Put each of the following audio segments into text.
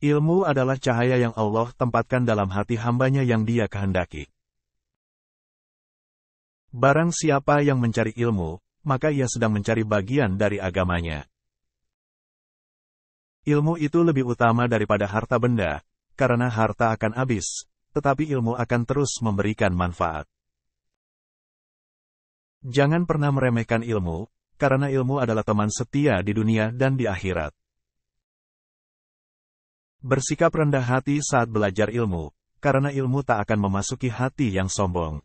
Ilmu adalah cahaya yang Allah tempatkan dalam hati hambanya yang Dia kehendaki. Barang siapa yang mencari ilmu, maka ia sedang mencari bagian dari agamanya. Ilmu itu lebih utama daripada harta benda, karena harta akan habis, tetapi ilmu akan terus memberikan manfaat. Jangan pernah meremehkan ilmu, karena ilmu adalah teman setia di dunia dan di akhirat. Bersikap rendah hati saat belajar ilmu, karena ilmu tak akan memasuki hati yang sombong.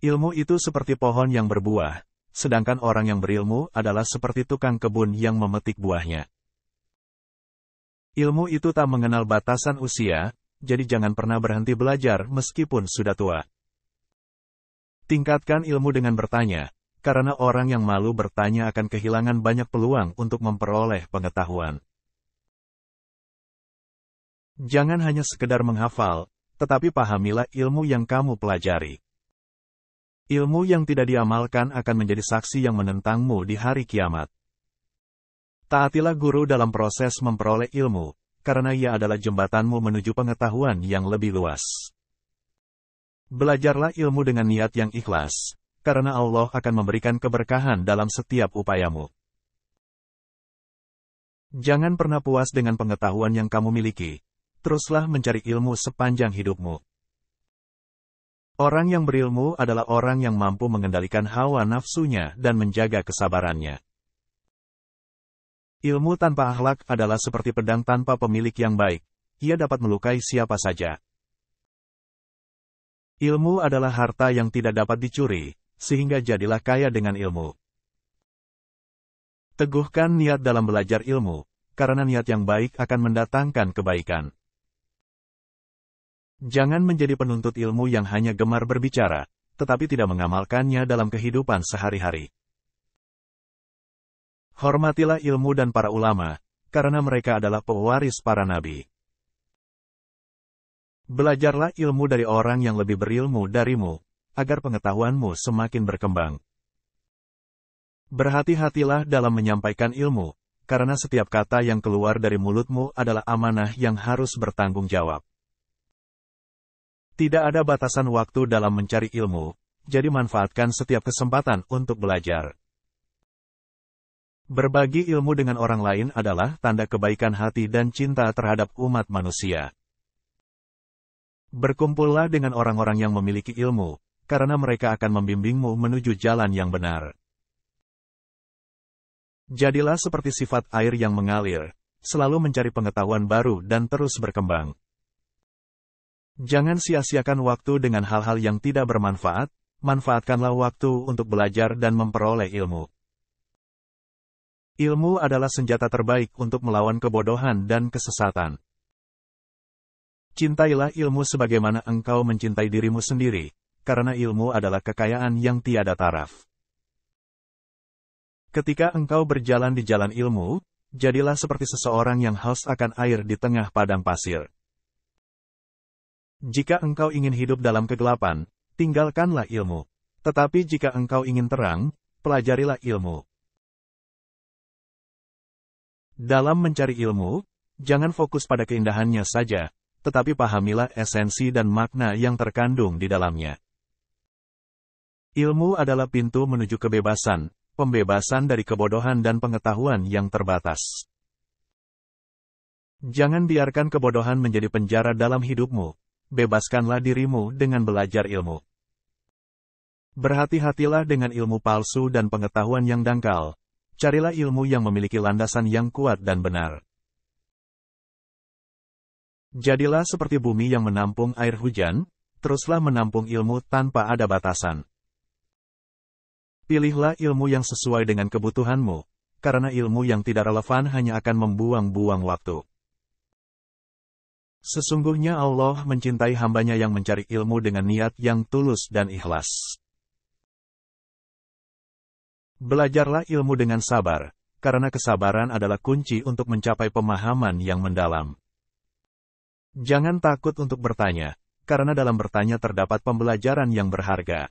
Ilmu itu seperti pohon yang berbuah, sedangkan orang yang berilmu adalah seperti tukang kebun yang memetik buahnya. Ilmu itu tak mengenal batasan usia, jadi jangan pernah berhenti belajar meskipun sudah tua. Tingkatkan ilmu dengan bertanya, karena orang yang malu bertanya akan kehilangan banyak peluang untuk memperoleh pengetahuan. Jangan hanya sekedar menghafal, tetapi pahamilah ilmu yang kamu pelajari. Ilmu yang tidak diamalkan akan menjadi saksi yang menentangmu di hari kiamat. Taatilah guru dalam proses memperoleh ilmu, karena ia adalah jembatanmu menuju pengetahuan yang lebih luas. Belajarlah ilmu dengan niat yang ikhlas, karena Allah akan memberikan keberkahan dalam setiap upayamu. Jangan pernah puas dengan pengetahuan yang kamu miliki, teruslah mencari ilmu sepanjang hidupmu. Orang yang berilmu adalah orang yang mampu mengendalikan hawa nafsunya dan menjaga kesabarannya. Ilmu tanpa akhlak adalah seperti pedang tanpa pemilik yang baik, ia dapat melukai siapa saja. Ilmu adalah harta yang tidak dapat dicuri, sehingga jadilah kaya dengan ilmu. Teguhkan niat dalam belajar ilmu, karena niat yang baik akan mendatangkan kebaikan. Jangan menjadi penuntut ilmu yang hanya gemar berbicara, tetapi tidak mengamalkannya dalam kehidupan sehari-hari. Hormatilah ilmu dan para ulama, karena mereka adalah pewaris para nabi. Belajarlah ilmu dari orang yang lebih berilmu darimu, agar pengetahuanmu semakin berkembang. Berhati-hatilah dalam menyampaikan ilmu, karena setiap kata yang keluar dari mulutmu adalah amanah yang harus bertanggung jawab. Tidak ada batasan waktu dalam mencari ilmu, jadi manfaatkan setiap kesempatan untuk belajar. Berbagi ilmu dengan orang lain adalah tanda kebaikan hati dan cinta terhadap umat manusia. Berkumpullah dengan orang-orang yang memiliki ilmu, karena mereka akan membimbingmu menuju jalan yang benar. Jadilah seperti sifat air yang mengalir, selalu mencari pengetahuan baru dan terus berkembang. Jangan sia-siakan waktu dengan hal-hal yang tidak bermanfaat, manfaatkanlah waktu untuk belajar dan memperoleh ilmu. Ilmu adalah senjata terbaik untuk melawan kebodohan dan kesesatan. Cintailah ilmu sebagaimana engkau mencintai dirimu sendiri, karena ilmu adalah kekayaan yang tiada taraf. Ketika engkau berjalan di jalan ilmu, jadilah seperti seseorang yang haus akan air di tengah padang pasir. Jika engkau ingin hidup dalam kegelapan, tinggalkanlah ilmu. Tetapi jika engkau ingin terang, pelajarilah ilmu. Dalam mencari ilmu, jangan fokus pada keindahannya saja, tetapi pahamilah esensi dan makna yang terkandung di dalamnya. Ilmu adalah pintu menuju kebebasan, pembebasan dari kebodohan dan pengetahuan yang terbatas. Jangan biarkan kebodohan menjadi penjara dalam hidupmu, bebaskanlah dirimu dengan belajar ilmu. Berhati-hatilah dengan ilmu palsu dan pengetahuan yang dangkal, carilah ilmu yang memiliki landasan yang kuat dan benar. Jadilah seperti bumi yang menampung air hujan, teruslah menampung ilmu tanpa ada batasan. Pilihlah ilmu yang sesuai dengan kebutuhanmu, karena ilmu yang tidak relevan hanya akan membuang-buang waktu. Sesungguhnya Allah mencintai hambanya yang mencari ilmu dengan niat yang tulus dan ikhlas. Belajarlah ilmu dengan sabar, karena kesabaran adalah kunci untuk mencapai pemahaman yang mendalam. Jangan takut untuk bertanya, karena dalam bertanya terdapat pembelajaran yang berharga.